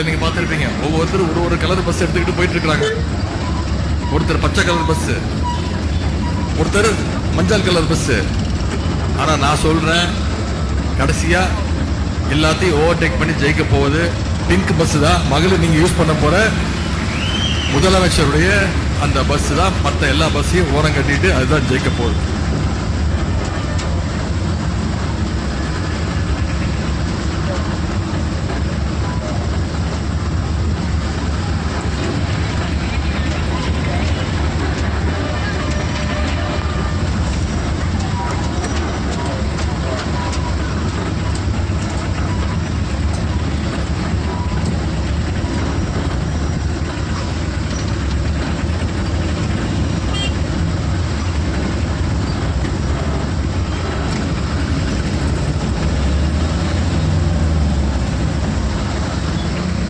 நீங்க பாத்திருப்பீங்க, ஒவ்வொருத்தரும் ஒரு கலர் பஸ் எடுத்துக்கிட்டு போயிட்டு இருக்காங்க. ஒருத்தர் பச்சை கலர் பஸ், ஒருத்தர் மஞ்சள் கலர் பஸ். ஆனா நான் சொல்றேன், கடைசியா எல்லாத்தையும் ஓவர்டேக் பண்ணி ஜெயிக்க போவது பிங்க் பஸ் தான். மகளிர் நீங்க யூஸ் பண்ண போற முதலமைச்சருடைய அந்த பஸ் தான் மற்ற எல்லா பஸ்ஸையும் ஓரம் கட்டிட்டு அதுதான் ஜெயிக்க போகுது.